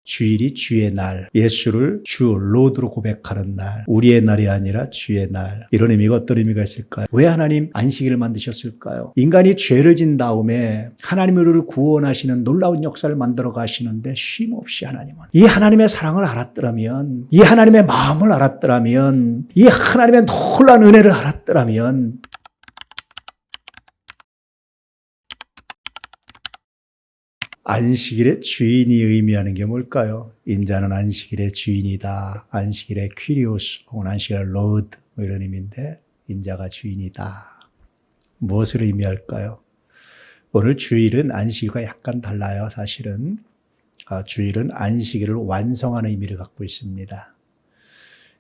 주일이 주의 날, 예수를 주 로드로 고백하는 날, 우리의 날이 아니라 주의 날. 이런 의미가 어떤 의미가 있을까요? 왜 하나님 안식일을 만드셨을까요? 인간이 죄를 진 다음에 하나님이 우리를 구원하시는 놀라운 역사를 만들어 가시는데 쉼없이 하나님은 이 하나님의 사랑을 알았더라면, 이 하나님의 마음을 알았더라면, 이 하나님의 놀라운 은혜를 알았더라면 안식일의 주인이 의미하는 게 뭘까요? 인자는 안식일의 주인이다. 안식일의 퀴리오스 혹은 안식일의 로드 이런 의미인데 인자가 주인이다. 무엇을 의미할까요? 오늘 주일은 안식일과 약간 달라요. 사실은 주일은 안식일을 완성하는 의미를 갖고 있습니다.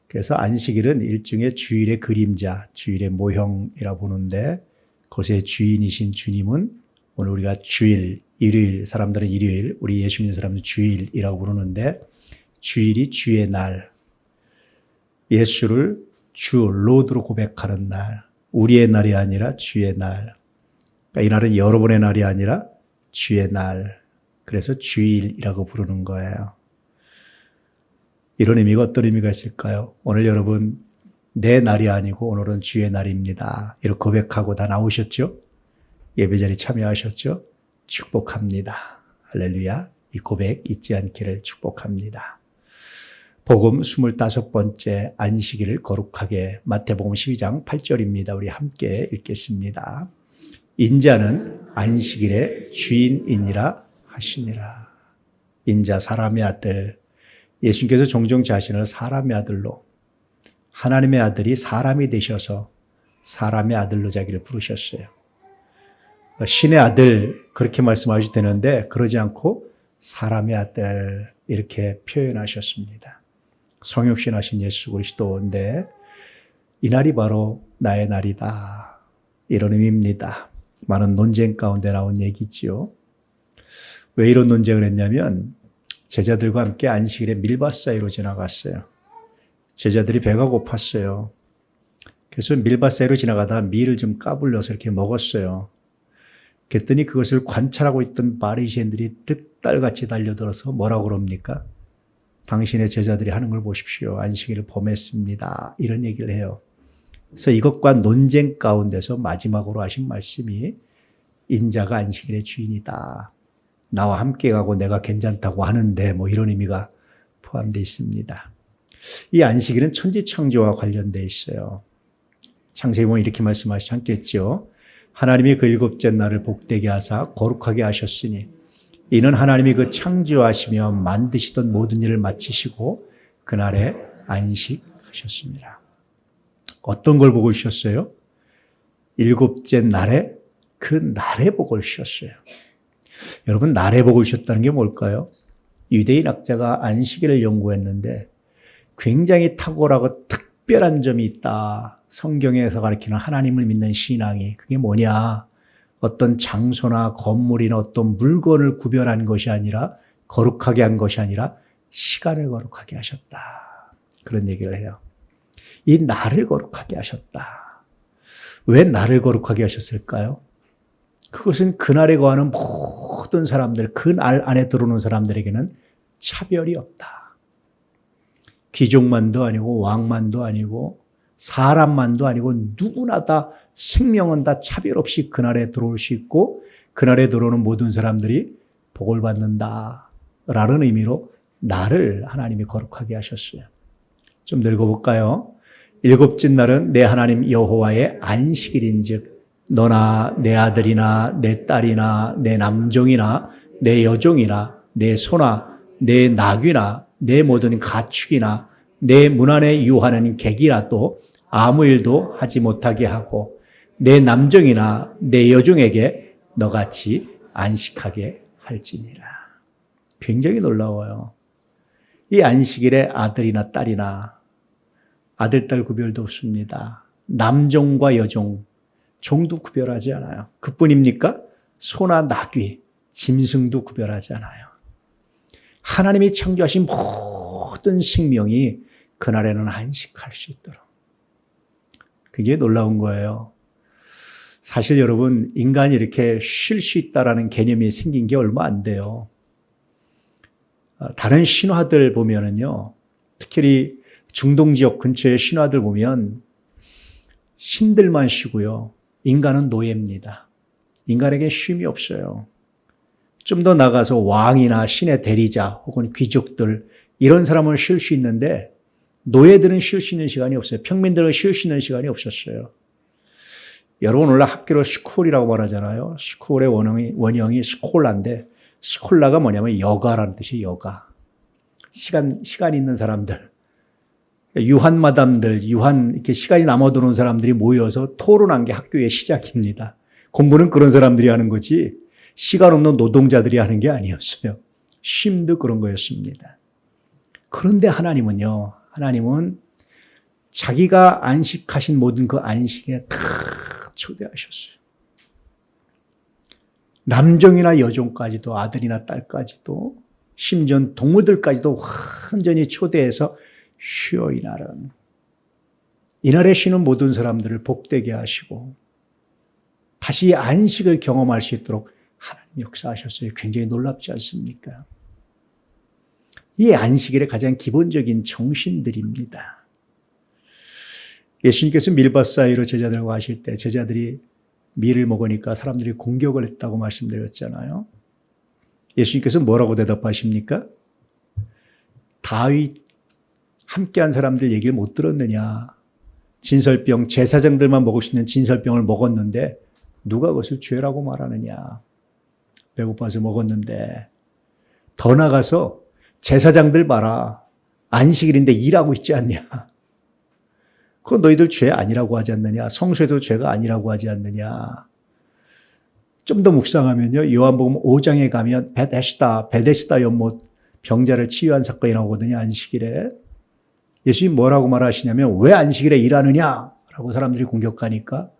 그래서 안식일은 일종의 주일의 그림자, 주일의 모형이라 보는데 그것의 주인이신 주님은 오늘 우리가 주일, 일요일, 사람들은 일요일, 우리 예수 믿는 사람은 주일이라고 부르는데 주일이 주의 날, 예수를 주 로드로 고백하는 날, 우리의 날이 아니라 주의 날. 그러니까 이 날은 여러분의 날이 아니라 주의 날. 그래서 주일이라고 부르는 거예요. 이런 의미가 어떤 의미가 있을까요? 오늘 여러분 내 날이 아니고 오늘은 주의 날입니다. 이렇게 고백하고 다 나오셨죠? 예배자리 참여하셨죠? 축복합니다. 할렐루야. 이 고백 잊지 않기를 축복합니다. 복음 25번째 안식일을 거룩하게, 마태복음 12장 8절입니다. 우리 함께 읽겠습니다. 인자는 안식일의 주인이니라 하시니라. 인자 사람의 아들, 예수님께서 종종 자신을 사람의 아들로, 하나님의 아들이 사람이 되셔서 사람의 아들로 자기를 부르셨어요. 신의 아들 그렇게 말씀하셔도 되는데 그러지 않고 사람의 아들 이렇게 표현하셨습니다. 성육신하신 예수 그리스도인데 이 날이 바로 나의 날이다. 이런 의미입니다. 많은 논쟁 가운데 나온 얘기지요. 왜 이런 논쟁을 했냐면 제자들과 함께 안식일에 밀밭 사이로 지나갔어요. 제자들이 배가 고팠어요. 그래서 밀밭 사이로 지나가다 밀을 좀 까불러서 이렇게 먹었어요. 그랬더니 그것을 관찰하고 있던 바리새인들이 득달같이 달려들어서 뭐라고 그럽니까? 당신의 제자들이 하는 걸 보십시오. 안식일을 범했습니다. 이런 얘기를 해요. 그래서 이것과 논쟁 가운데서 마지막으로 하신 말씀이 인자가 안식일의 주인이다. 나와 함께 가고 내가 괜찮다고 하는데 뭐 이런 의미가 포함되어 있습니다. 이 안식일은 천지창조와 관련되어 있어요. 창세기 보면 이렇게 말씀하시지 않겠죠? 하나님이 그 일곱째 날을 복되게 하사 거룩하게 하셨으니 이는 하나님이 그 창조하시며 만드시던 모든 일을 마치시고 그날에 안식하셨습니다. 어떤 걸 복을 주셨어요? 일곱째 날에 그 날에 복을 주셨어요. 여러분 날에 복을 주셨다는 게 뭘까요? 유대인 학자가 안식일을 연구했는데 굉장히 탁월하고 특별한 점이 있다. 성경에서 가르치는 하나님을 믿는 신앙이 그게 뭐냐? 어떤 장소나 건물이나 어떤 물건을 구별한 것이 아니라 거룩하게 한 것이 아니라 시간을 거룩하게 하셨다. 그런 얘기를 해요. 이 날을 거룩하게 하셨다. 왜 날을 거룩하게 하셨을까요? 그것은 그날에 거하는 모든 사람들, 그 날 안에 들어오는 사람들에게는 차별이 없다. 귀족만도 아니고 왕만도 아니고 사람만도 아니고 누구나 다 생명은 다 차별 없이 그날에 들어올 수 있고 그날에 들어오는 모든 사람들이 복을 받는다라는 의미로 날을 하나님이 거룩하게 하셨어요. 좀 더 읽어볼까요? 일곱째 날은 내 하나님 여호와의 안식일인즉 너나 내 아들이나 내 딸이나 내 남종이나 내 여종이나 내 소나 내 나귀나 내 모든 가축이나 내 문 안에 유하는 객이라도 아무 일도 하지 못하게 하고 내 남종이나 내 여종에게 너같이 안식하게 할지니라. 굉장히 놀라워요. 이 안식일에 아들이나 딸이나 아들, 딸 구별도 없습니다. 남종과 여종, 종도 구별하지 않아요. 그뿐입니까? 소나 나귀, 짐승도 구별하지 않아요. 하나님이 창조하신 모든 생명이 그날에는 안식할 수 있도록. 그게 놀라운 거예요. 사실 여러분, 인간이 이렇게 쉴 수 있다라는 개념이 생긴 게 얼마 안 돼요. 다른 신화들 보면은요, 특히 중동 지역 근처의 신화들 보면 신들만 쉬고요, 인간은 노예입니다. 인간에게 쉼이 없어요. 좀 더 나가서 왕이나 신의 대리자 혹은 귀족들, 이런 사람은 쉴 수 있는데 노예들은 쉴 수 있는 시간이 없어요. 평민들은 쉴 수 있는 시간이 없었어요. 여러분 원래 학교를 스쿨이라고 말하잖아요. 스쿨의 원형이 스콜라인데, 스콜라가 뭐냐면 여가라는 뜻이에요. 여가. 시간 있는 사람들, 유한 마담들, 이렇게 시간이 남아도는 사람들이 모여서 토론한 게 학교의 시작입니다. 공부는 그런 사람들이 하는 거지 시간 없는 노동자들이 하는 게 아니었어요. 쉼도 그런 거였습니다. 그런데 하나님은 자기가 안식하신 모든 그 안식에 다 초대하셨어요. 남종이나 여종까지도, 아들이나 딸까지도, 심지어 동물들까지도 완전히 초대해서 쉬어 이날은. 이날에 쉬는 모든 사람들을 복되게 하시고 다시 안식을 경험할 수 있도록 하나님 역사하셨어요. 굉장히 놀랍지 않습니까? 이 안식일의 가장 기본적인 정신들입니다. 예수님께서 밀밭 사이로 제자들과 하실 때 제자들이 밀을 먹으니까 사람들이 공격을 했다고 말씀드렸잖아요. 예수님께서 뭐라고 대답하십니까? 다윗 함께한 사람들 얘기를 못 들었느냐. 진설병, 제사장들만 먹을 수 있는 진설병을 먹었는데 누가 그것을 죄라고 말하느냐. 배고파서 먹었는데. 더 나가서 제사장들 봐라. 안식일인데 일하고 있지 않냐. 그건 너희들 죄 아니라고 하지 않느냐. 성소에도 죄가 아니라고 하지 않느냐. 좀 더 묵상하면요, 요한복음 5장에 가면 베데스다 연못 병자를 치유한 사건이 나오거든요. 안식일에. 예수님 뭐라고 말하시냐면 왜 안식일에 일하느냐라고 사람들이 공격하니까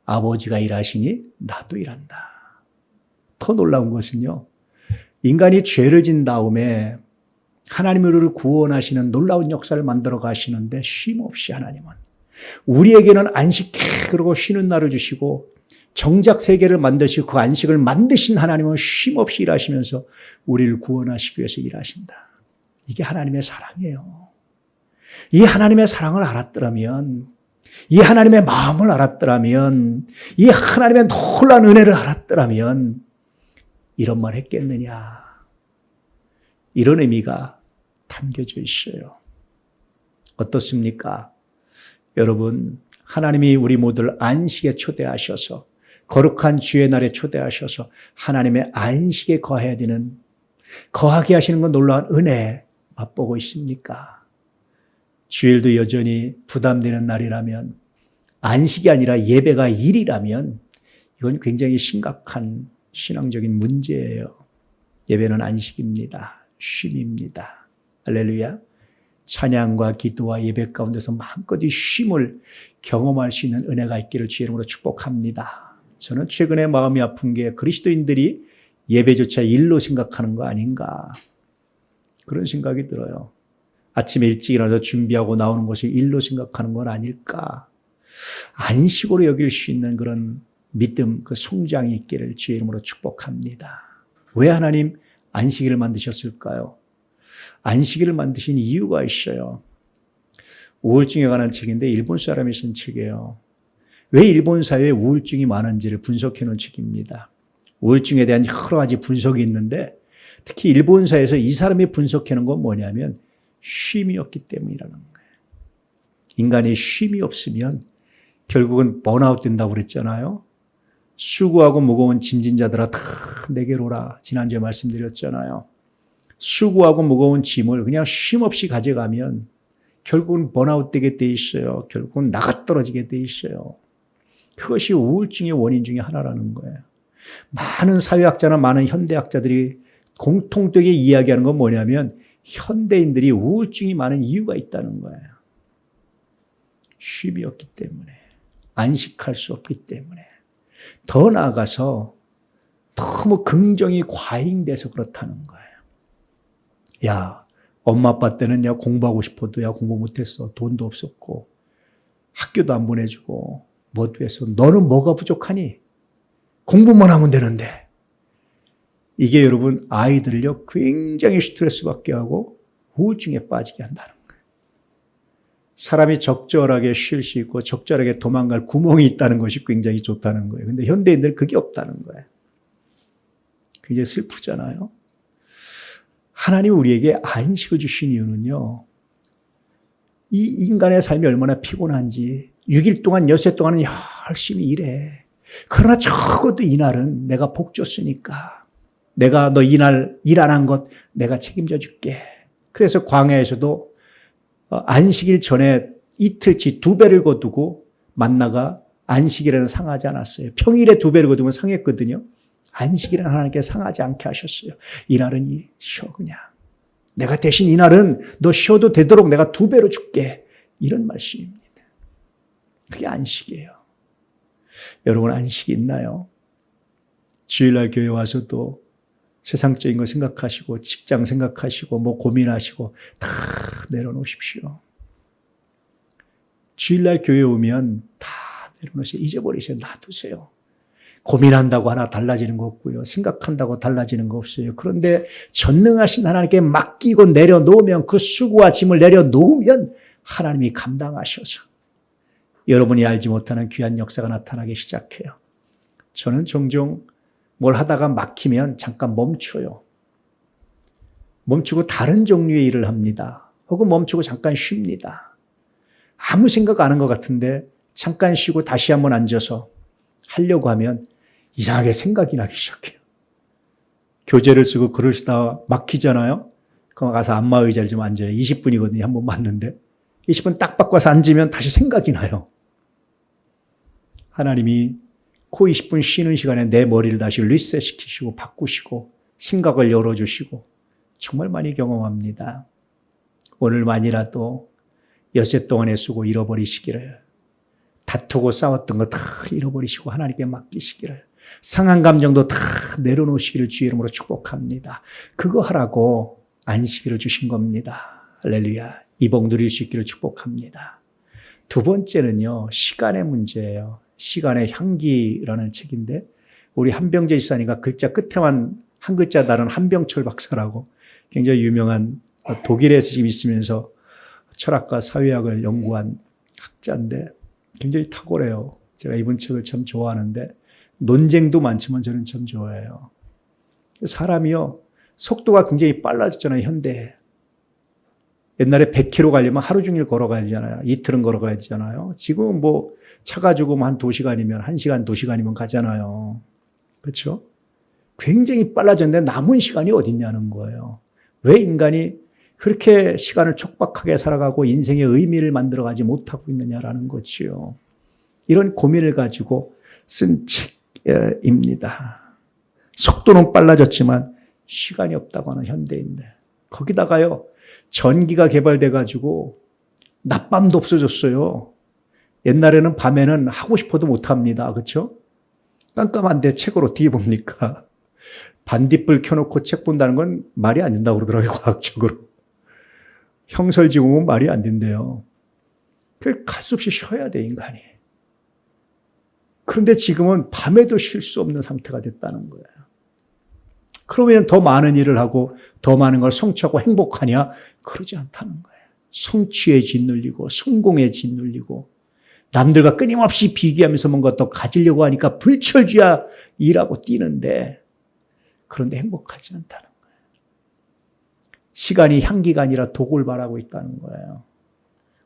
아버지가 일하시니 나도 일한다. 더 놀라운 것은요, 인간이 죄를 진 다음에 하나님이 우리를 구원하시는 놀라운 역사를 만들어 가시는데 쉼없이 하나님은 우리에게는 안식해 그러고 쉬는 날을 주시고 정작 세계를 만드시고 그 안식을 만드신 하나님은 쉼없이 일하시면서 우리를 구원하시기 위해서 일하신다. 이게 하나님의 사랑이에요. 이 하나님의 사랑을 알았더라면, 이 하나님의 마음을 알았더라면, 이 하나님의 놀라운 은혜를 알았더라면 이런 말 했겠느냐. 이런 의미가 담겨져 있어요. 어떻습니까? 여러분, 하나님이 우리 모두를 안식에 초대하셔서 거룩한 주의 날에 초대하셔서 하나님의 안식에 거해야 되는, 거하게 하시는 건 놀라운 은혜 맛보고 있습니까? 주일도 여전히 부담되는 날이라면, 안식이 아니라 예배가 일이라면 이건 굉장히 심각한 신앙적인 문제예요. 예배는 안식입니다. 쉼입니다. 할렐루야. 찬양과 기도와 예배 가운데서 마음껏 이 쉼을 경험할 수 있는 은혜가 있기를 주의 이름으로 축복합니다. 저는 최근에 마음이 아픈 게 그리스도인들이 예배조차 일로 생각하는 거 아닌가, 그런 생각이 들어요. 아침에 일찍 일어나서 준비하고 나오는 것을 일로 생각하는 건 아닐까. 안식으로 여길 수 있는 그런 믿음, 그 성장이 있기를 주의 이름으로 축복합니다. 왜 하나님 안식일을 만드셨을까요? 안식일을 만드신 이유가 있어요. 우울증에 관한 책인데 일본 사람이 쓴 책이에요. 왜 일본 사회에 우울증이 많은지를 분석해 놓은 책입니다. 우울증에 대한 여러 가지 분석이 있는데 특히 일본 사회에서 이 사람이 분석해 놓은 건 뭐냐면 쉼이 없기 때문이라는 거예요. 인간이 쉼이 없으면 결국은 번아웃 된다고 그랬잖아요. 수고하고 무거운 짐진 자들아 다 내게로 오라. 지난주에 말씀드렸잖아요. 수고하고 무거운 짐을 그냥 쉼 없이 가져가면 결국은 번아웃 되게 돼 있어요. 결국은 나가떨어지게 돼 있어요. 그것이 우울증의 원인 중에 하나라는 거예요. 많은 사회학자나 많은 현대학자들이 공통되게 이야기하는 건 뭐냐면 현대인들이 우울증이 많은 이유가 있다는 거예요. 쉼이 없기 때문에, 안식할 수 없기 때문에, 더 나아가서 너무 긍정이 과잉돼서 그렇다는 거예요. 야, 엄마 아빠 때는 야 공부하고 싶어도 야 공부 못했어. 돈도 없었고 학교도 안 보내주고 뭐도 했어. 너는 뭐가 부족하니? 공부만 하면 되는데. 이게 여러분 아이들을요 굉장히 스트레스 받게 하고 우울증에 빠지게 한다는 거예요. 사람이 적절하게 쉴 수 있고 적절하게 도망갈 구멍이 있다는 것이 굉장히 좋다는 거예요. 근데 현대인들은 그게 없다는 거예요. 그게 슬프잖아요. 하나님이 우리에게 안식을 주신 이유는요. 이 인간의 삶이 얼마나 피곤한지 6일 동안 여세 동안은 열심히 일해. 그러나 적어도 이날은 내가 복 줬으니까 내가 너 이날 일 안 한 것 내가 책임져 줄게. 그래서 광야에서도 안식일 전에 이틀치 2배를 거두고 만나가 안식일에는 상하지 않았어요. 평일에 2배를 거두면 상했거든요. 안식일은 하나님께 상하지 않게 하셨어요. 이날은 쉬어 그냥. 내가 대신 이날은 너 쉬어도 되도록 내가 2배로 줄게. 이런 말씀입니다. 그게 안식이에요. 여러분 안식이 있나요? 주일날 교회 와서도 세상적인 거 생각하시고 직장 생각하시고 뭐 고민하시고 다 내려놓으십시오. 주일날 교회 오면 다 내려놓으세요. 잊어버리세요. 놔두세요. 고민한다고 하나 달라지는 거 없고요. 생각한다고 달라지는 거 없어요. 그런데 전능하신 하나님께 맡기고 내려놓으면 그 수고와 짐을 내려놓으면 하나님이 감당하셔서 여러분이 알지 못하는 귀한 역사가 나타나기 시작해요. 저는 종종 뭘 하다가 막히면 잠깐 멈춰요. 멈추고 다른 종류의 일을 합니다. 혹은 멈추고 잠깐 쉽니다. 아무 생각 안 한 것 같은데 잠깐 쉬고 다시 한번 앉아서 하려고 하면 이상하게 생각이 나기 시작해요. 교재를 쓰고 글을 쓰다 막히잖아요. 그럼 가서 안마의자를 좀 앉아요. 20분이거든요. 한번 맞는데 20분 딱 바꿔서 앉으면 다시 생각이 나요. 하나님이 그 20분 쉬는 시간에 내 머리를 다시 리셋시키시고 바꾸시고 생각을 열어주시고 정말 많이 경험합니다. 오늘만이라도 여세 동안의 수고 잃어버리시기를, 다투고 싸웠던 거 다 잃어버리시고 하나님께 맡기시기를, 상한 감정도 다 내려놓으시기를 주의 이름으로 축복합니다. 그거 하라고 안식일을 주신 겁니다. 할렐루야. 이복 누릴 수 있기를 축복합니다. 두 번째는요, 시간의 문제예요. 시간의 향기라는 책인데 우리 한병재 집사님과 글자 끝에만 한 글자 다른 한병철 박사라고 굉장히 유명한 독일에서 지금 있으면서 철학과 사회학을 연구한 학자인데 굉장히 탁월해요. 제가 이분 책을 참 좋아하는데 논쟁도 많지만 저는 참 좋아해요. 사람이요, 속도가 굉장히 빨라졌잖아요, 현대에. 옛날에 100km 가려면 하루 종일 걸어가야 되잖아요. 이틀은 걸어가야 되잖아요. 지금은 뭐 차 가지고 한 2시간이면 1시간, 2시간이면 가잖아요. 그렇죠? 굉장히 빨라졌는데 남은 시간이 어디 있냐는 거예요. 왜 인간이 그렇게 시간을 촉박하게 살아가고 인생의 의미를 만들어가지 못하고 있느냐라는 거지요. 이런 고민을 가지고 쓴 책입니다. 속도는 빨라졌지만 시간이 없다고 하는 현대인들. 거기다가요, 전기가 개발돼가지고 낮밤도 없어졌어요. 옛날에는 밤에는 하고 싶어도 못합니다. 그렇죠? 깜깜한데 책을 어떻게 봅니까? 반딧불 켜놓고 책 본다는 건 말이 안 된다고 그러더라고요. 과학적으로. 형설지공은 말이 안 된대요. 그 갈 수 없이 쉬어야 돼, 인간이. 그런데 지금은 밤에도 쉴 수 없는 상태가 됐다는 거예요. 그러면 더 많은 일을 하고 더 많은 걸 성취하고 행복하냐? 그러지 않다는 거예요. 성취에 짓눌리고 성공에 짓눌리고 남들과 끊임없이 비교하면서 뭔가 더 가지려고 하니까 불철주야 일하고 뛰는데 그런데 행복하지 않다는 거예요. 시간이 향기가 아니라 독을 발하고 있다는 거예요.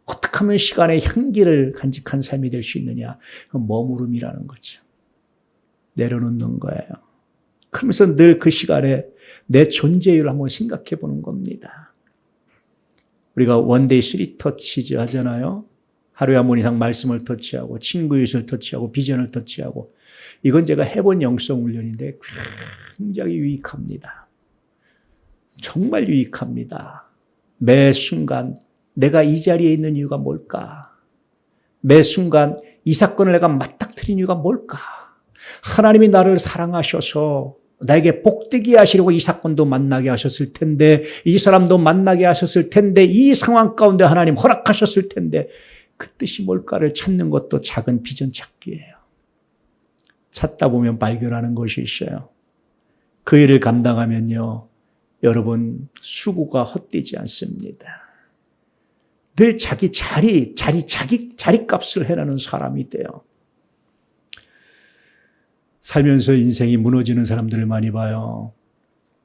어떻게 하면 시간의 향기를 간직한 삶이 될 수 있느냐? 머무름이라는 거죠. 내려놓는 거예요. 그러면서 늘 그 시간에 내 존재를 한번 생각해 보는 겁니다. 우리가 원데이 3터치즈 하잖아요. 하루에 한 번 이상 말씀을 터치하고 친구 이웃을 터치하고 비전을 터치하고, 이건 제가 해본 영성 훈련인데 굉장히 유익합니다. 정말 유익합니다. 매 순간 내가 이 자리에 있는 이유가 뭘까? 매 순간 이 사건을 내가 맞닥뜨린 이유가 뭘까? 하나님이 나를 사랑하셔서 나에게 복되게 하시려고 이 사건도 만나게 하셨을 텐데, 이 사람도 만나게 하셨을 텐데, 이 상황 가운데 하나님 허락하셨을 텐데, 그 뜻이 뭘까를 찾는 것도 작은 비전 찾기예요. 찾다 보면 발견하는 것이 있어요. 그 일을 감당하면요, 여러분 수고가 헛되지 않습니다. 늘 자기 자리값을 해라는 사람이 돼요. 살면서 인생이 무너지는 사람들을 많이 봐요.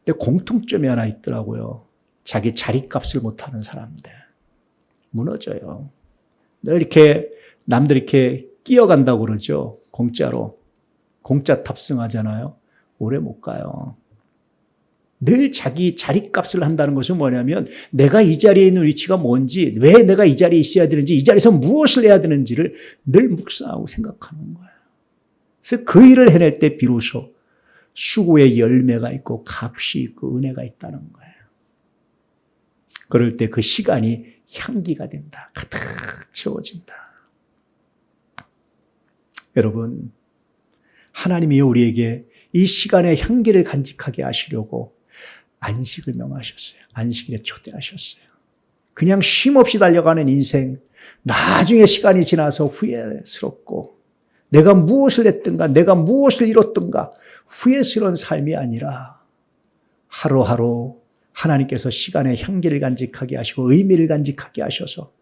근데 공통점이 하나 있더라고요. 자기 자리값을 못하는 사람들. 무너져요. 늘 이렇게 남들 이렇게 끼어간다고 그러죠. 공짜로. 공짜 탑승하잖아요. 오래 못 가요. 늘 자기 자리값을 한다는 것은 뭐냐면 내가 이 자리에 있는 위치가 뭔지, 왜 내가 이 자리에 있어야 되는지, 이 자리에서 무엇을 해야 되는지를 늘 묵상하고 생각하는 거예요. 그래서 그 일을 해낼 때 비로소 수고의 열매가 있고 값이 있고 은혜가 있다는 거예요. 그럴 때 그 시간이 향기가 된다. 가득 채워진다. 여러분, 하나님이 우리에게 이 시간의 향기를 간직하게 하시려고 안식을 명하셨어요. 안식일에 초대하셨어요. 그냥 쉼없이 달려가는 인생, 나중에 시간이 지나서 후회스럽고 내가 무엇을 했든가 내가 무엇을 이뤘든가 후회스러운 삶이 아니라 하루하루 하나님께서 시간의 향기를 간직하게 하시고 의미를 간직하게 하셔서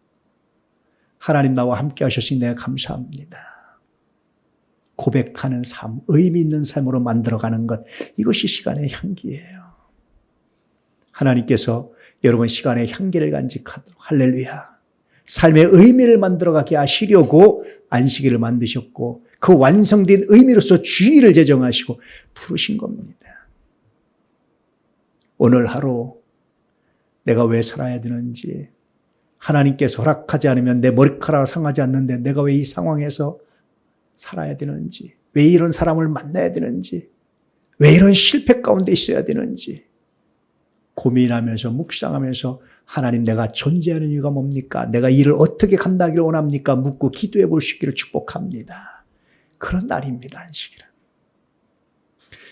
하나님 나와 함께 하셨으니 내가 감사합니다. 고백하는 삶, 의미 있는 삶으로 만들어가는 것, 이것이 시간의 향기예요. 하나님께서 여러분 시간의 향기를 간직하도록, 할렐루야, 삶의 의미를 만들어가게 하시려고 안식일을 만드셨고 그 완성된 의미로서 주일을 제정하시고 부르신 겁니다. 오늘 하루 내가 왜 살아야 되는지, 하나님께서 허락하지 않으면 내 머리카락 상하지 않는데 내가 왜 이 상황에서 살아야 되는지, 왜 이런 사람을 만나야 되는지, 왜 이런 실패 가운데 있어야 되는지 고민하면서 묵상하면서 하나님 내가 존재하는 이유가 뭡니까? 내가 이 일을 어떻게 감당하기를 원합니까? 묻고 기도해 볼 수 있기를 축복합니다. 그런 날입니다. 안식일은.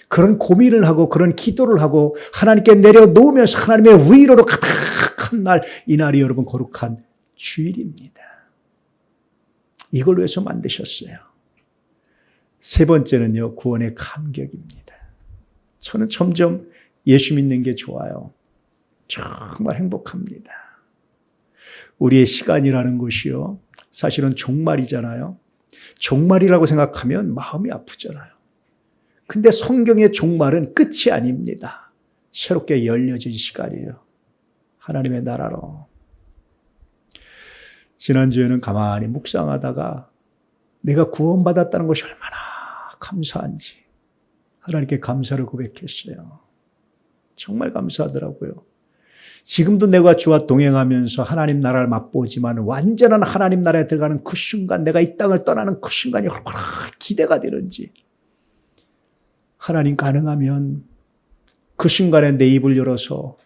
그런 고민을 하고 그런 기도를 하고 하나님께 내려놓으면서 하나님의 위로로 가득한 날, 이 날이 여러분 거룩한 주일입니다. 이걸 위해서 만드셨어요. 세 번째는요, 구원의 감격입니다. 저는 점점 예수 믿는 게 좋아요. 정말 행복합니다. 우리의 시간이라는 것이요, 사실은 종말이잖아요. 종말이라고 생각하면 마음이 아프잖아요. 근데 성경의 종말은 끝이 아닙니다. 새롭게 열려진 시간이에요. 하나님의 나라로. 지난주에는 가만히 묵상하다가 내가 구원받았다는 것이 얼마나 감사한지 하나님께 감사를 고백했어요. 정말 감사하더라고요. 지금도 내가 주와 동행하면서 하나님 나라를 맛보지만 완전한 하나님 나라에 들어가는 그 순간, 내가 이 땅을 떠나는 그 순간이 얼마나 기대가 되는지, 하나님 가능하면 그 순간에 내 입을 열어서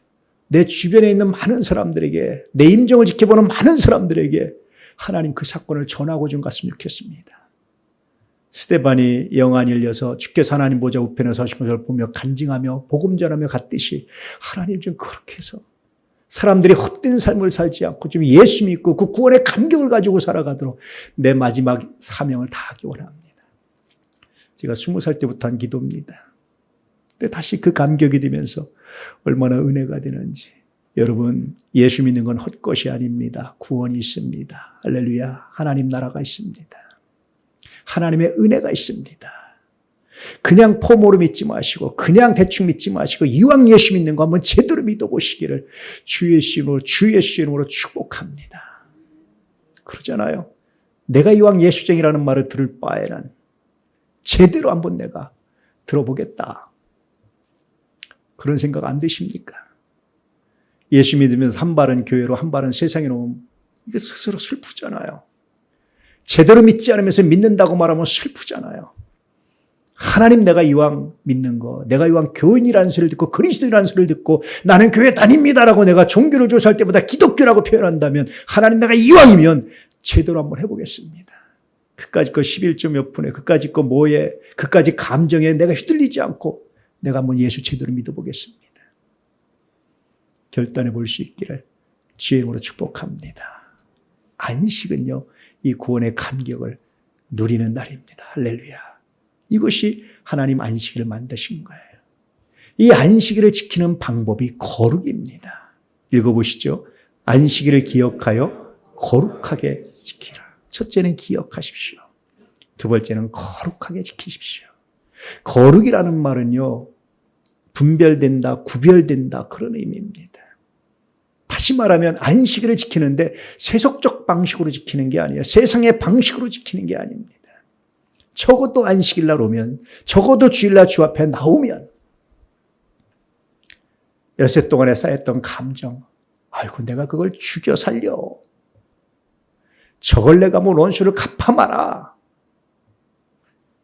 내 주변에 있는 많은 사람들에게, 내 임종을 지켜보는 많은 사람들에게 하나님 그 사건을 전하고 좀 갔으면 좋겠습니다. 스데반이 영안이 열려서 주께서 하나님 보좌 우편에 서신 것을 보며 간증하며 복음 전하며 갔듯이 하나님 좀 그렇게 해서 사람들이 헛된 삶을 살지 않고 좀 예수 믿고 그 구원의 감격을 가지고 살아가도록 내 마지막 사명을 다하기 원합니다. 제가 20살 때부터 한 기도입니다. 근데 다시 그 감격이 되면서 얼마나 은혜가 되는지. 여러분, 예수 믿는 건 헛것이 아닙니다. 구원이 있습니다. 할렐루야. 하나님 나라가 있습니다. 하나님의 은혜가 있습니다. 그냥 폼으로 믿지 마시고 그냥 대충 믿지 마시고 이왕 예수 믿는 거 한번 제대로 믿어보시기를 주 예수 이름으로 축복합니다. 그러잖아요. 내가 이왕 예수쟁이라는 말을 들을 바에는 제대로 한번 내가 들어보겠다. 그런 생각 안 드십니까? 예수 믿으면서 한 발은 교회로 한 발은 세상에 놓으면 이게 스스로 슬프잖아요. 제대로 믿지 않으면서 믿는다고 말하면 슬프잖아요. 하나님, 내가 이왕 믿는 거, 내가 이왕 교인이라는 소리를 듣고 그리스도인이라는 소리를 듣고 나는 교회 다닙니다라고 내가 종교를 조사할 때마다 기독교라고 표현한다면 하나님, 내가 이왕이면 제대로 한번 해보겠습니다. 그까짓 거 11조 몇 푼에, 그까짓 거 뭐에, 그까짓 감정에 내가 휘둘리지 않고 내가 한번 예수 제대로 믿어보겠습니다. 결단해 볼 수 있기를 주의 이름으로 축복합니다. 안식은요, 이 구원의 감격을 누리는 날입니다. 할렐루야. 이것이 하나님 안식일을 만드신 거예요. 이 안식일을 지키는 방법이 거룩입니다. 읽어보시죠. 안식일을 기억하여 거룩하게 지키라. 첫째는 기억하십시오. 두 번째는 거룩하게 지키십시오. 거룩이라는 말은요, 분별된다, 구별된다, 그런 의미입니다. 다시 말하면 안식일을 지키는데 세속적 방식으로 지키는 게 아니에요. 세상의 방식으로 지키는 게 아닙니다. 적어도 안식일날 오면, 적어도 주일날 주 앞에 나오면 여세 동안에 쌓였던 감정, 아이고 내가 그걸 죽여 살려, 저걸 내가 뭐 원수를 갚아 마라,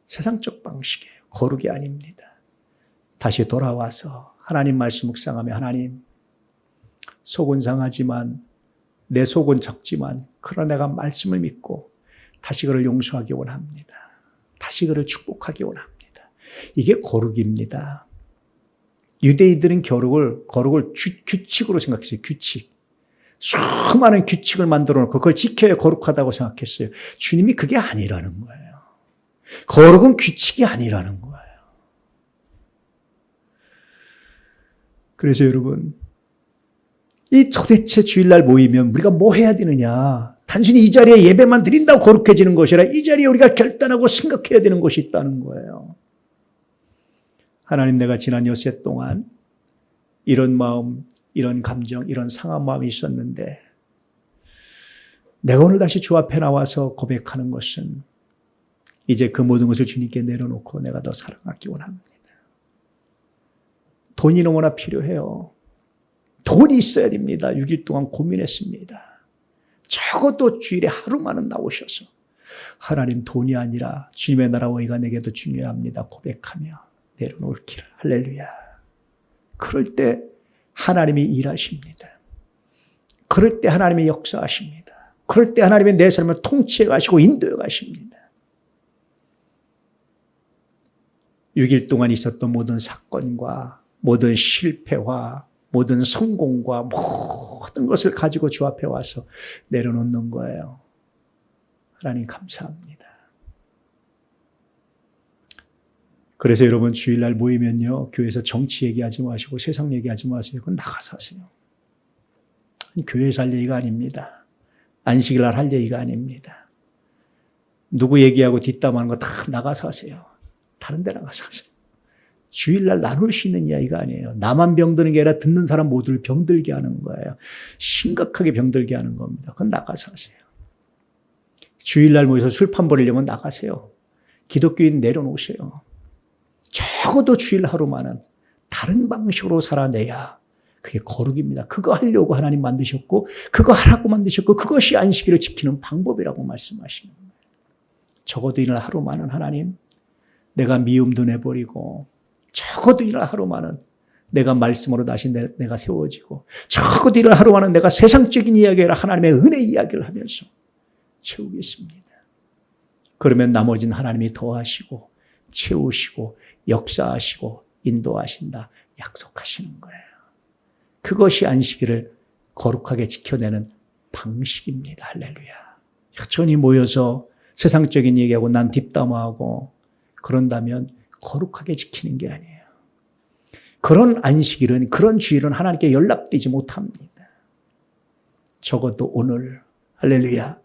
세상적 방식이에요. 거룩이 아닙니다. 다시 돌아와서 하나님 말씀 묵상하며, 하나님, 속은 상하지만, 내 속은 적지만 그러나 내가 말씀을 믿고 다시 그를 용서하기 원합니다. 다시 그를 축복하기 원합니다. 이게 거룩입니다. 유대인들은 거룩을 규칙으로 생각했어요. 규칙. 수많은 규칙을 만들어 놓고 그걸 지켜야 거룩하다고 생각했어요. 주님이 그게 아니라는 거예요. 거룩은 규칙이 아니라는 거예요. 그래서 여러분, 이 도대체 주일날 모이면 우리가 뭐 해야 되느냐? 단순히 이 자리에 예배만 드린다고 거룩해지는 것이 아니라 이 자리에 우리가 결단하고 생각해야 되는 것이 있다는 거예요. 하나님, 내가 지난 여세 동안 이런 마음, 이런 감정, 이런 상한 마음이 있었는데 내가 오늘 다시 주 앞에 나와서 고백하는 것은 이제 그 모든 것을 주님께 내려놓고 내가 더 사랑하기 원합니다. 돈이 너무나 필요해요. 돈이 있어야 됩니다. 6일 동안 고민했습니다. 적어도 주일에 하루만은 나오셔서 하나님, 돈이 아니라 주님의 나라와 의가 내게도 중요합니다 고백하며 내려놓을 길. 할렐루야. 그럴 때 하나님이 일하십니다. 그럴 때 하나님이 역사하십니다. 그럴 때 하나님이 내 삶을 통치해 가시고 인도해 가십니다. 6일 동안 있었던 모든 사건과 모든 실패와 모든 성공과 모든 것을 가지고 주 앞에 와서 내려놓는 거예요. 하나님 감사합니다. 그래서 여러분, 주일날 모이면요, 교회에서 정치 얘기하지 마시고 세상 얘기하지 마세요. 그건 나가서 하세요. 교회에서 할 얘기가 아닙니다. 안식일날 할 얘기가 아닙니다. 누구 얘기하고 뒷담하는 거 다 나가서 하세요. 다른 데 나가서 하세요. 주일날 나눌 수 있는 이야기가 아니에요. 나만 병드는 게 아니라 듣는 사람 모두를 병들게 하는 거예요. 심각하게 병들게 하는 겁니다. 그건 나가서 하세요. 주일날 모여서 술판 버리려면 나가세요. 기독교인 내려놓으세요. 적어도 주일 하루만은 다른 방식으로 살아내야 그게 거룩입니다. 그거 하려고 하나님 만드셨고, 그거 하라고 만드셨고, 그것이 안식일을 지키는 방법이라고 말씀하시는 거예요. 적어도 이날 하루만은 하나님, 내가 미움도 내버리고, 적어도 이날 하루만은 내가 말씀으로 다시 내가 세워지고, 적어도 이날 하루만은 내가 세상적인 이야기가 아니라 하나님의 은혜 이야기를 하면서 채우겠습니다. 그러면 나머지는 하나님이 더하시고 채우시고 역사하시고 인도하신다 약속하시는 거예요. 그것이 안식일을 거룩하게 지켜내는 방식입니다. 할렐루야. 여전히 모여서 세상적인 얘기하고 난 뒷담화하고 그런다면 거룩하게 지키는 게 아니에요. 그런 안식일은, 그런 주일은 하나님께 연락되지 못합니다. 적어도 오늘 할렐루야,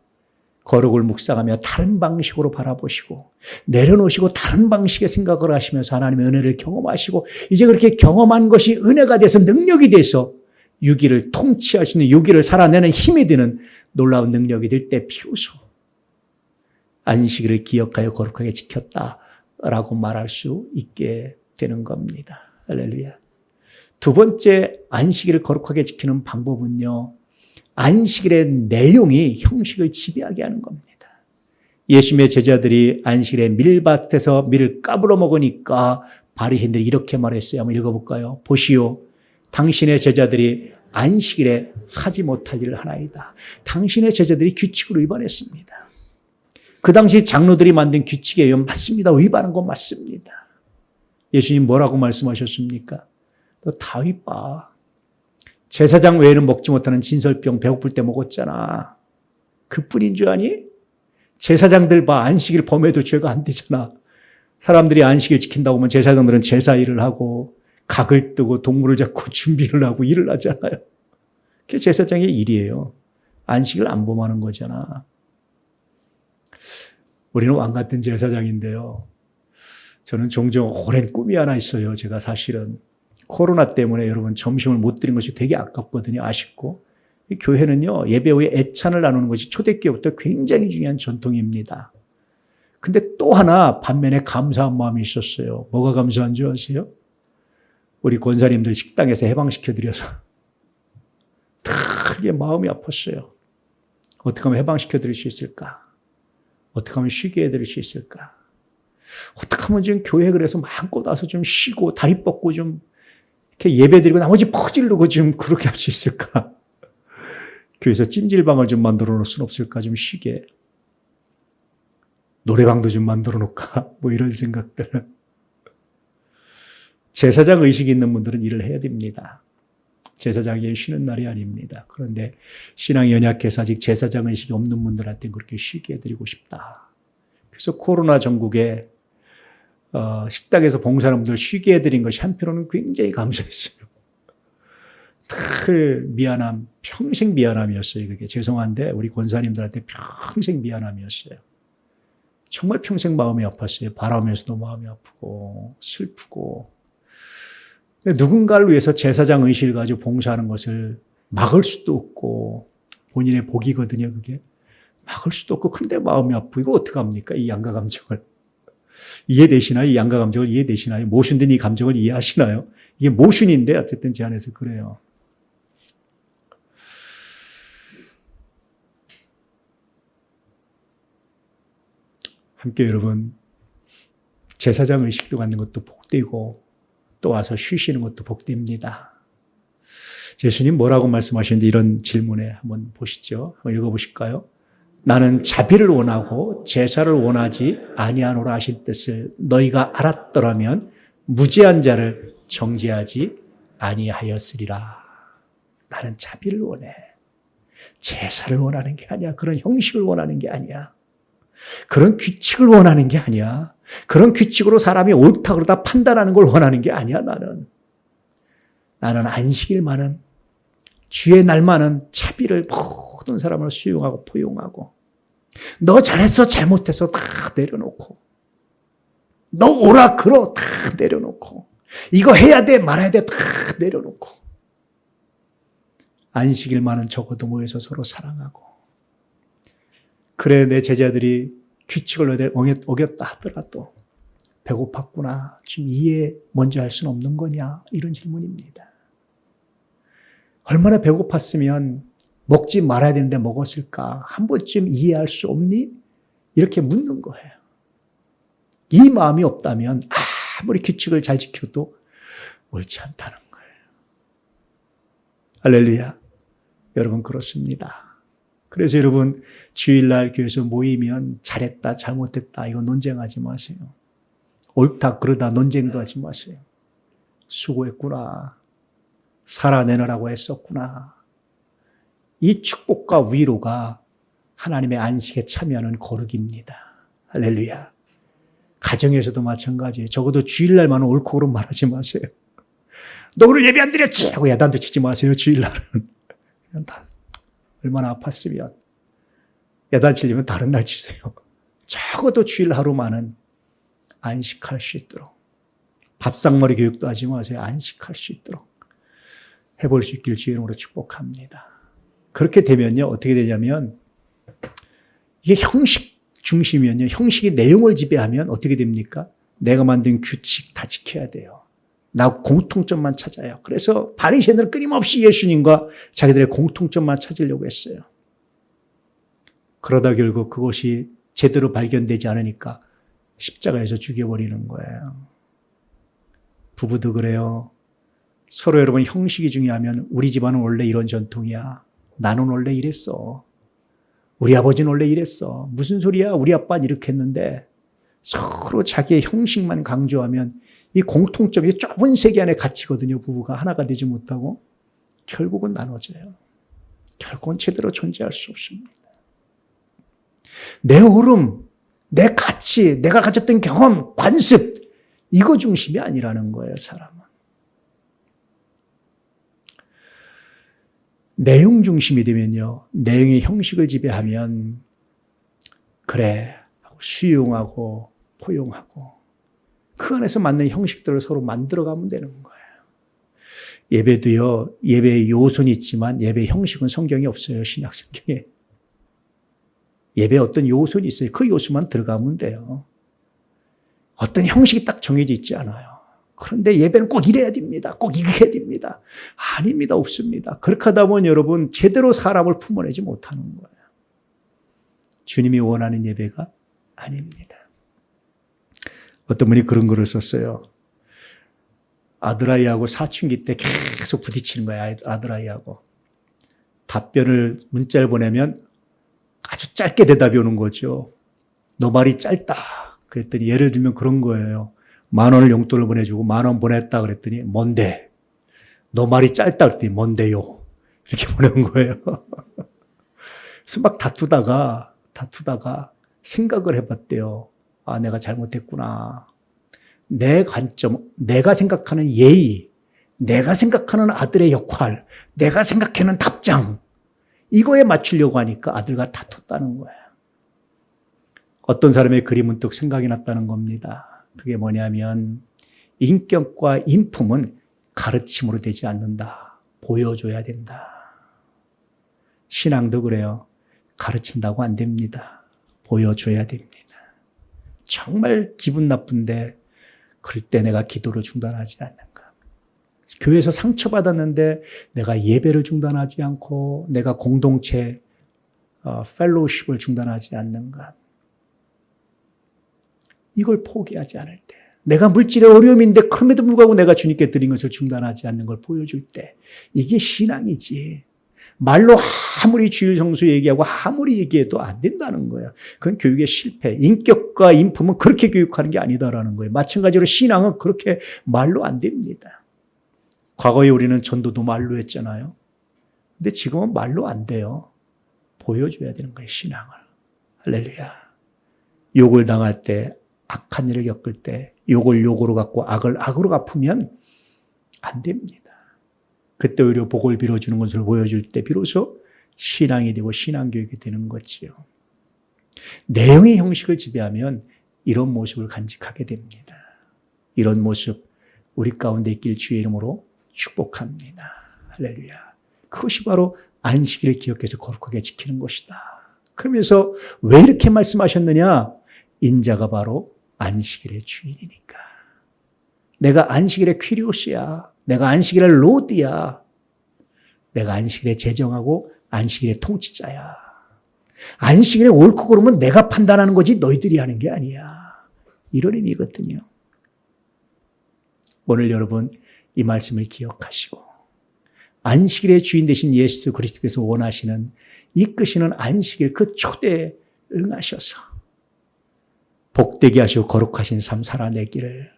거룩을 묵상하며 다른 방식으로 바라보시고 내려놓으시고 다른 방식의 생각을 하시면서 하나님의 은혜를 경험하시고, 이제 그렇게 경험한 것이 은혜가 돼서 능력이 돼서 6일을 통치할 수 있는, 6일을 살아내는 힘이 되는 놀라운 능력이 될 때 비로소 안식일을 기억하여 거룩하게 지켰다라고 말할 수 있게 되는 겁니다. 할렐루야. 두 번째, 안식일을 거룩하게 지키는 방법은요, 안식일의 내용이 형식을 지배하게 하는 겁니다. 예수님의 제자들이 안식일에 밀밭에서 밀을 까불어 먹으니까 바리새인들이 이렇게 말했어요. 한번 읽어볼까요? 보시오, 당신의 제자들이 안식일에 하지 못할 일을 하나이다. 당신의 제자들이 규칙을 위반했습니다. 그 당시 장로들이 만든 규칙이에요. 맞습니다. 위반한 건 맞습니다. 예수님 뭐라고 말씀하셨습니까? 너 다윗 봐. 제사장 외에는 먹지 못하는 진설병 배고플 때 먹었잖아. 그뿐인 줄 아니? 제사장들 봐. 안식일 범해도 죄가 안 되잖아. 사람들이 안식일 지킨다고 하면 제사장들은 제사 일을 하고 각을 뜨고 동물을 잡고 준비를 하고 일을 하잖아요. 그게 제사장의 일이에요. 안식을 안 범하는 거잖아. 우리는 왕 같은 제사장인데요. 저는 종종 오랜 꿈이 하나 있어요. 제가 사실은 코로나 때문에 여러분 점심을 못 드린 것이 되게 아깝거든요. 아쉽고. 교회는요, 예배 후에 애찬을 나누는 것이 초대교회부터 굉장히 중요한 전통입니다. 근데 또 하나 반면에 감사한 마음이 있었어요. 뭐가 감사한 줄 아세요? 우리 권사님들 식당에서 해방시켜드려서 크게 마음이 아팠어요. 어떻게 하면 해방시켜드릴 수 있을까? 어떻게 하면 쉬게 해드릴 수 있을까? 어떻게 하면 지금 교회 그래서 마음껏 와서 좀 쉬고 다리 뻗고 좀 이렇게 예배드리고 나머지 퍼질르고 좀 그렇게 할 수 있을까? 교회에서 찜질방을 좀 만들어 놓을 수는 없을까? 좀 쉬게. 노래방도 좀 만들어 놓을까? 뭐 이런 생각들. 제사장 의식이 있는 분들은 일을 해야 됩니다. 제사장이 쉬는 날이 아닙니다. 그런데 신앙이 연약해서 아직 제사장 의식이 없는 분들한테 그렇게 쉬게 해드리고 싶다. 그래서 코로나 전국에 식당에서 봉사하는 분들 쉬게 해드린 것이 한편으로는 굉장히 감사했어요. 늘 미안함, 평생 미안함이었어요. 그게 죄송한데 우리 권사님들한테 평생 미안함이었어요. 정말 평생 마음이 아팠어요. 바라면서도 마음이 아프고 슬프고. 근데 누군가를 위해서 제사장 의식을 가지고 봉사하는 것을 막을 수도 없고 본인의 복이거든요. 그게 막을 수도 없고 근데 마음이 아프고 이거 어떡합니까? 이 양가 감정을 이해되시나요? 이 양가 감정을 이해되시나요? 모순된 이 감정을 이해하시나요? 이게 모순인데 어쨌든 제 안에서 그래요. 함께 여러분 제사장 의식도 갖는 것도 복되고 또 와서 쉬시는 것도 복됩니다. 예수님 뭐라고 말씀하시는지 이런 질문에 한번 보시죠. 한번 읽어보실까요? 나는 자비를 원하고 제사를 원하지 아니하노라 하신 뜻을 너희가 알았더라면 무죄한 자를 정죄하지 아니하였으리라. 나는 자비를 원해. 제사를 원하는 게 아니야. 그런 형식을 원하는 게 아니야. 그런 규칙을 원하는 게 아니야. 그런 규칙으로 사람이 옳다 그러다 판단하는 걸 원하는 게 아니야. 나는 안식일만은 주의 날만은 자비를 모든 사람을 수용하고 포용하고 너 잘했어 잘못했어 다 내려놓고 너 오라 그러 다 내려놓고 이거 해야 돼 말아야 돼 다 내려놓고 안식일만은 적어도 모여서 서로 사랑하고 그래 내 제자들이 규칙을 어겼다 하더라도 배고팠구나. 지금 이해 먼저 할 수는 없는 거냐? 이런 질문입니다. 얼마나 배고팠으면 먹지 말아야 되는데 먹었을까? 한 번쯤 이해할 수 없니? 이렇게 묻는 거예요. 이 마음이 없다면 아무리 규칙을 잘 지켜도 옳지 않다는 거예요. 할렐루야. 여러분 그렇습니다. 그래서 여러분 주일날 교회에서 모이면 잘했다 잘못했다 이거 논쟁하지 마세요. 옳다 그러다 논쟁도 하지 마세요. 수고했구나. 살아내느라고 했었구나. 이 축복과 위로가 하나님의 안식에 참여하는 거룩입니다. 할렐루야. 가정에서도 마찬가지예요. 적어도 주일날만은 옳고 그름 말하지 마세요. 너 오늘 예배 안 드렸지? 하고 야단도 치지 마세요. 주일날은. 그냥 다 얼마나 아팠으면 야단 치려면 다른 날 치세요. 적어도 주일 하루만은 안식할 수 있도록 밥상머리 교육도 하지 마세요. 안식할 수 있도록 해볼 수 있길 주의 이름으로 축복합니다. 그렇게 되면요 어떻게 되냐면 이게 형식 중심이면요 형식이 내용을 지배하면 어떻게 됩니까? 내가 만든 규칙 다 지켜야 돼요. 나 공통점만 찾아요. 그래서 바리새인들은 끊임없이 예수님과 자기들의 공통점만 찾으려고 했어요. 그러다 결국 그것이 제대로 발견되지 않으니까 십자가에서 죽여버리는 거예요. 부부도 그래요. 서로 여러분 형식이 중요하면 우리 집안은 원래 이런 전통이야. 나는 원래 이랬어. 우리 아버지는 원래 이랬어. 무슨 소리야? 우리 아빠는 이렇게 했는데 서로 자기의 형식만 강조하면 이 공통점이 좁은 세계 안에 갇히거든요. 부부가 하나가 되지 못하고 결국은 나눠져요. 결국은 제대로 존재할 수 없습니다. 내 흐름, 내 가치, 내가 가졌던 경험, 관습 이거 중심이 아니라는 거예요. 사람은. 내용 중심이 되면요, 내용의 형식을 지배하면 그래 하고 수용하고 포용하고 그 안에서 맞는 형식들을 서로 만들어가면 되는 거예요. 예배도요, 예배의 요소는 있지만 예배의 형식은 성경에 없어요. 신약 성경에. 예배에 어떤 요소는 있어요. 그 요소만 들어가면 돼요. 어떤 형식이 딱 정해져 있지 않아요. 그런데 예배는 꼭 이래야 됩니다. 꼭 이래야 됩니다. 아닙니다. 없습니다. 그렇게 하다 보면 여러분 제대로 사람을 품어내지 못하는 거예요. 주님이 원하는 예배가 아닙니다. 어떤 분이 그런 글을 썼어요. 아들아이하고 사춘기 때 계속 부딪히는 거예요. 아들아이하고. 답변을 문자를 보내면 아주 짧게 대답이 오는 거죠. 너 말이 짧다. 그랬더니 예를 들면 그런 거예요. 10,000원을 용돈을 보내주고 10,000원 보냈다 그랬더니 뭔데? 너 말이 짧다 그랬더니 뭔데요? 이렇게 보내는 거예요. 그래서 막 다투다가 생각을 해봤대요. 아, 내가 잘못했구나. 내 관점, 내가 생각하는 예의, 내가 생각하는 아들의 역할, 내가 생각하는 답장, 이거에 맞추려고 하니까 아들과 다퉜다는 거예요. 어떤 사람의 글이 문득 생각이 났다는 겁니다. 그게 뭐냐면 인격과 인품은 가르침으로 되지 않는다. 보여줘야 된다. 신앙도 그래요. 가르친다고 안 됩니다. 보여줘야 됩니다. 정말 기분 나쁜데 그럴 때 내가 기도를 중단하지 않는가. 교회에서 상처받았는데 내가 예배를 중단하지 않고 내가 공동체 펠로우십을 중단하지 않는가. 이걸 포기하지 않을 때, 내가 물질의 어려움인데 그럼에도 불구하고 내가 주님께 드린 것을 중단하지 않는 걸 보여줄 때, 이게 신앙이지. 말로 아무리 주일 성수 얘기하고 아무리 얘기해도 안 된다는 거야. 그건 교육의 실패. 인격과 인품은 그렇게 교육하는 게 아니다라는 거예요. 마찬가지로 신앙은 그렇게 말로 안 됩니다. 과거에 우리는 전도도 말로 했잖아요. 근데 지금은 말로 안 돼요. 보여줘야 되는 거예요, 신앙을. 할렐루야. 욕을 당할 때, 악한 일을 겪을 때 욕을 욕으로 갚고 악을 악으로 갚으면 안 됩니다. 그때 오히려 복을 빌어주는 것을 보여줄 때 비로소 신앙이 되고 신앙교육이 되는 거지요. 내용의 형식을 지배하면 이런 모습을 간직하게 됩니다. 이런 모습 우리 가운데 있길 주의 이름으로 축복합니다. 할렐루야. 그것이 바로 안식일을 기억해서 거룩하게 지키는 것이다. 그러면서 왜 이렇게 말씀하셨느냐? 인자가 바로 안식일의 주인이니까. 내가 안식일의 퀴리오스야. 내가 안식일의 로드야. 내가 안식일의 제정하고 안식일의 통치자야. 안식일에 옳고 그름은 내가 판단하는 거지 너희들이 하는 게 아니야. 이런 의미거든요. 오늘 여러분 이 말씀을 기억하시고 안식일의 주인 되신 예수 그리스도께서 원하시는 이끄시는 안식일 그 초대에 응하셔서 복되게 하시고 거룩하신 삶 살아내기를,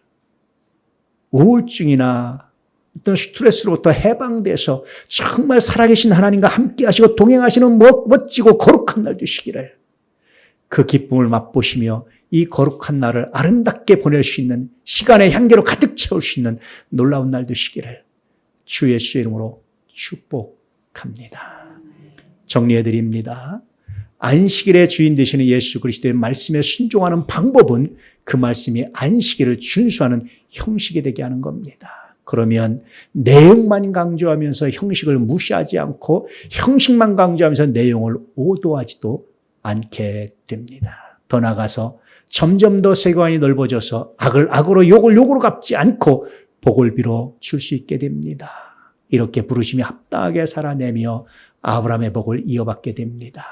우울증이나 어떤 스트레스로부터 해방돼서 정말 살아계신 하나님과 함께 하시고 동행하시는 멋지고 거룩한 날 되시기를, 그 기쁨을 맛보시며 이 거룩한 날을 아름답게 보낼 수 있는, 시간의 향기로 가득 채울 수 있는 놀라운 날 되시기를 주 예수의 이름으로 축복합니다. 정리해드립니다. 안식일의 주인 되시는 예수 그리스도의 말씀에 순종하는 방법은 그 말씀이 안식일을 준수하는 형식이 되게 하는 겁니다. 그러면 내용만 강조하면서 형식을 무시하지 않고 형식만 강조하면서 내용을 오도하지도 않게 됩니다. 더 나아가서 점점 더 세계관이 넓어져서 악을 악으로 욕을 욕으로 갚지 않고 복을 빌어 줄 수 있게 됩니다. 이렇게 부르심이 합당하게 살아내며 아브라함의 복을 이어받게 됩니다.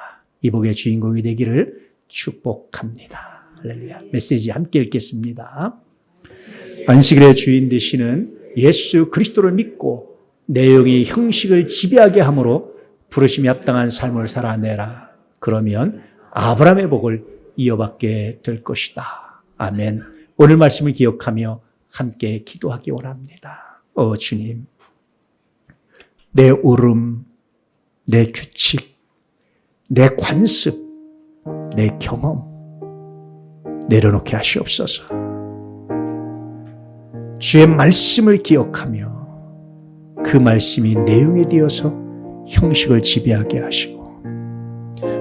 이 복의 주인공이 되기를 축복합니다. 할렐루야. 메시지 함께 읽겠습니다. 안식일의 주인 되시는 예수 그리스도를 믿고 내용이 형식을 지배하게 함으로 부르심이 합당한 삶을 살아내라. 그러면 아브라함의 복을 이어받게 될 것이다. 아멘. 오늘 말씀을 기억하며 함께 기도하기 원합니다. 주님, 내 오름, 내 규칙, 내 관습, 내 경험 내려놓게 하시옵소서. 주의 말씀을 기억하며 그 말씀이 내용이 되어서 형식을 지배하게 하시고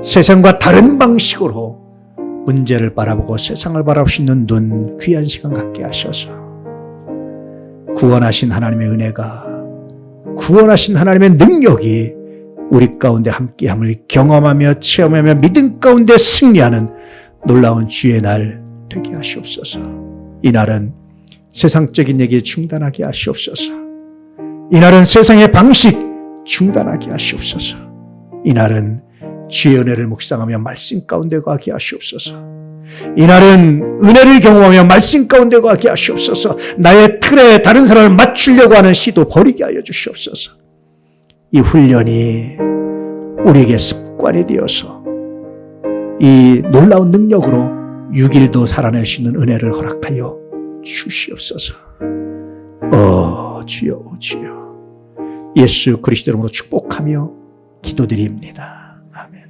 세상과 다른 방식으로 문제를 바라보고 세상을 바라볼 수 있는 눈, 귀한 시간 갖게 하셔서 구원하신 하나님의 은혜가, 구원하신 하나님의 능력이 우리 가운데 함께함을 경험하며 체험하며 믿음 가운데 승리하는 놀라운 주의 날 되게 하시옵소서. 이날은 세상적인 얘기 중단하게 하시옵소서. 이날은 세상의 방식 중단하게 하시옵소서. 이날은 주의 은혜를 묵상하며 말씀 가운데 거하게 하시옵소서. 이날은 은혜를 경험하며 말씀 가운데 거하게 하시옵소서. 나의 틀에 다른 사람을 맞추려고 하는 시도 버리게 하여 주시옵소서. 이 훈련이 우리에게 습관이 되어서 이 놀라운 능력으로 6일도 살아낼 수 있는 은혜를 허락하여 주시옵소서. 주여, 주여. 예수 그리스도 이름으로 축복하며 기도드립니다. 아멘.